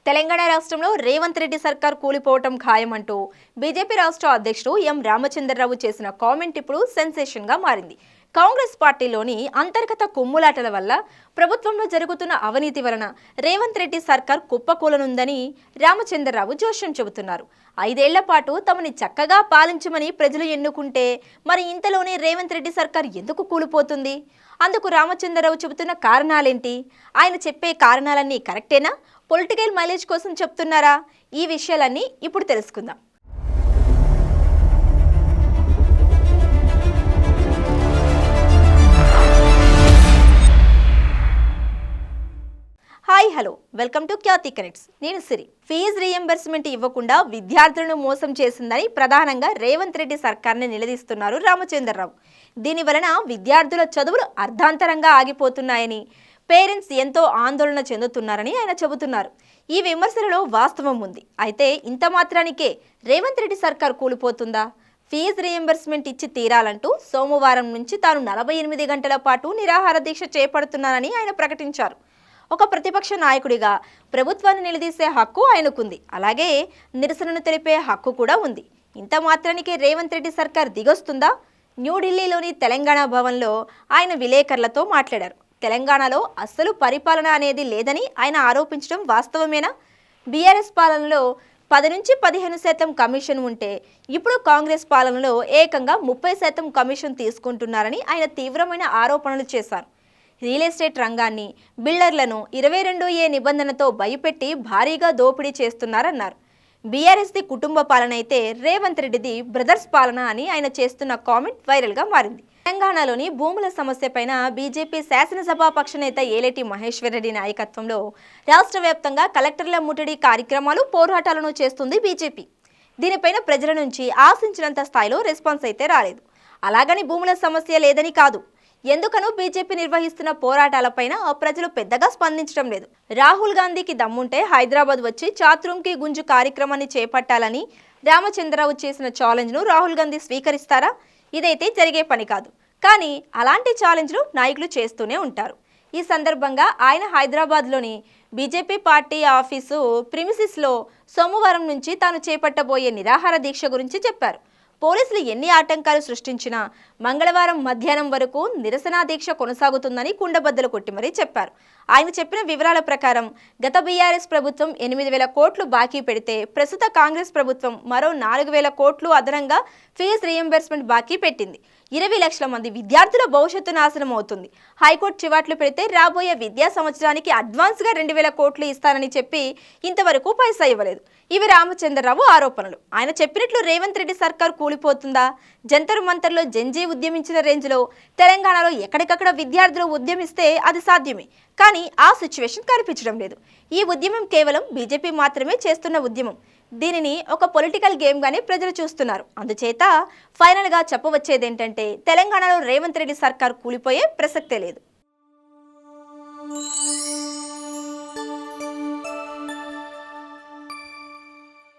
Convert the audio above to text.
తెలంగాణ రాష్ట్రంలో రేవంత్ రెడ్డి సర్కార్ కూలిపోవటం ఖాయమంటూ బీజేపీ రాష్ట్ర అధ్యక్షుడు ఎం రామచంద్రరావు చేసిన కామెంట్ ఇప్పుడు సెన్సేషన్ గా మారింది. కాంగ్రెస్ పార్టీలోని అంతర్గత కుమ్ములాటల వల్ల ప్రభుత్వంలో జరుగుతున్న అవినీతి వలన రేవంత్ రెడ్డి సర్కార్ కుప్పకూలనుందని రామచంద్రరావు జోష్యం చెబుతున్నారు. 5 ఏళ్ల పాటు తమని చక్కగా పాలించమని ప్రజలు ఎన్నుకుంటే మరి ఇంతలోనే రేవంత్ రెడ్డి సర్కార్ ఎందుకు కూలిపోతుంది? అందుకు రామచంద్రరావు చెబుతున్న కారణాలేంటి? ఆయన చెప్పే కారణాలన్నీ కరెక్టేనా? పొలిటికల్ మైలేజ్ కోసం చెప్తున్నారా? ఈ విషయాలన్నీ ఇప్పుడు తెలుసుకుందాం. Hi hello welcome to Khyati connects. నేను సిరి. ఫీజు రీఎంబర్స్మెంట్ ఇవ్వకుండా విద్యార్థులను మోసం చేసిందని ప్రధానంగా రేవంత్ రెడ్డి సర్కార్ని నిలదీస్తున్నారు రామచంద్రరావు. దీని వలన విద్యార్థుల చదువులు అర్ధాంతరంగా ఆగిపోతున్నాయని, పేరెంట్స్ ఎంతో ఆందోళన చెందుతున్నారని ఆయన చెబుతున్నారు. ఈ విమర్శలలో వాస్తవం ఉంది. అయితే ఇంత మాత్రానికే రేవంత్ రెడ్డి సర్కార్ కూలిపోతుందా? ఫీజు రీఎంబర్స్మెంట్ ఇచ్చి తీరాలంటూ సోమవారం నుంచి తాను 48 గంటల పాటు నిరాహార దీక్ష చేపడుతున్నానని ఆయన ప్రకటించారు. ఒక ప్రతిపక్ష నాయకుడిగా ప్రభుత్వాన్ని నిలదీసే హక్కు ఆయనకుంది. అలాగే నిరసనను తెలిపే హక్కు కూడా ఉంది. ఇంత మాత్రానికి రేవంత్ రెడ్డి సర్కార్ దిగొస్తుందా? న్యూఢిల్లీలోని తెలంగాణ భవన్లో ఆయన విలేకరులతో మాట్లాడారు. తెలంగాణలో అస్సలు పరిపాలన అనేది లేదని ఆయన ఆరోపించడం వాస్తవమేనా? బీఆర్ఎస్ పాలనలో 10 నుంచి 15% కమిషన్ ఉంటే ఇప్పుడు కాంగ్రెస్ పాలనలో ఏకంగా 30% కమిషన్ తీసుకుంటున్నారని ఆయన తీవ్రమైన ఆరోపణలు చేశారు. రియల్ ఎస్టేట్ రంగాన్ని, బిల్డర్లను 22A నిబంధనతో భయపెట్టి భారీగా దోపిడీ చేస్తున్నారన్నారు. బీఆర్ఎస్ది కుటుంబ పాలన అయితే రేవంత్ రెడ్డిది బ్రదర్స్ పాలన అని ఆయన చేస్తున్న కామెంట్ వైరల్గా మారింది. తెలంగాణలోని భూముల సమస్యపైన బీజేపీ శాసనసభాపక్ష నేత ఏలేటి మహేశ్వర్ రెడ్డి నాయకత్వంలో రాష్ట్ర వ్యాప్తంగా కలెక్టర్ల ముట్టడి కార్యక్రమాలు, పోరాటాలను చేస్తుంది బీజేపీ. దీనిపైన ప్రజల నుంచి ఆశించినంత స్థాయిలో రెస్పాన్స్ అయితే రాలేదు. అలాగని భూముల సమస్య లేదని కాదు. ఎందుకనో బీజేపీ నిర్వహిస్తున్న పోరాటాలపైన ప్రజలు పెద్దగా స్పందించడం లేదు. రాహుల్ గాంధీకి దమ్ముంటే హైదరాబాద్ వచ్చి చాత్రూంకి గుంజు కార్యక్రమాన్ని చేపట్టాలని రామచంద్రరావు చేసిన ఛాలెంజ్ను రాహుల్ గాంధీ స్వీకరిస్తారా? ఇదైతే జరిగే పని కాదు. కానీ అలాంటి ఛాలెంజ్లు నాయకులు చేస్తూనే ఉంటారు. ఈ సందర్భంగా ఆయన హైదరాబాద్లోని బీజేపీ పార్టీ ఆఫీసు ప్రిమిసిస్లో సోమవారం నుంచి తాను చేపట్టబోయే నిరాహార దీక్ష గురించి చెప్పారు. పోలీసులు ఎన్ని ఆటంకాలు సృష్టించినా మంగళవారం మధ్యాహ్నం వరకు నిరసన దీక్ష కొనసాగుతుందని కుండబద్దలు కొట్టి మరీ చెప్పారు. ఆయన చెప్పిన వివరాల ప్రకారం గత బీఆర్ఎస్ ప్రభుత్వం 8,000 కోట్లు బాకీ పెడితే ప్రస్తుత కాంగ్రెస్ ప్రభుత్వం మరో 4,000 కోట్లు అదనంగా ఫీజు రీఎంబర్స్మెంట్ బాకీ పెట్టింది. 20 లక్షల మంది విద్యార్థుల భవిష్యత్తు నాశనం అవుతుంది. హైకోర్టు చివాట్లు పెడితే రాబోయే విద్యా సంవత్సరానికి అడ్వాన్స్గా 2,000 కోట్లు ఇస్తానని చెప్పి ఇంతవరకు పైసా ఇవ్వలేదు. ఇవి రామచంద్రరావు ఆరోపణలు. ఆయన చెప్పినట్లు రేవంత్ రెడ్డి సర్కార్ కూలిపోతుందా? జంతర్ మంతర్లో జంజీ ఉద్యమించిన రేంజ్లో తెలంగాణలో ఎక్కడికక్కడ విద్యార్థులు ఉద్యమిస్తే అది సాధ్యమే. కానీ ఆ సిచ్యువేషన్ కనిపించడం లేదు. ఈ ఉద్యమం కేవలం బీజేపీ మాత్రమే చేస్తున్న ఉద్యమం. దీనిని ఒక పొలిటికల్ గేమ్ గానే ప్రజలు చూస్తున్నారు. అందుచేత ఫైనల్ గా చెప్పవచ్చేది ఏంటంటే తెలంగాణలో రేవంత్ రెడ్డి సర్కార్ కూలిపోయే ప్రసక్తే లేదు.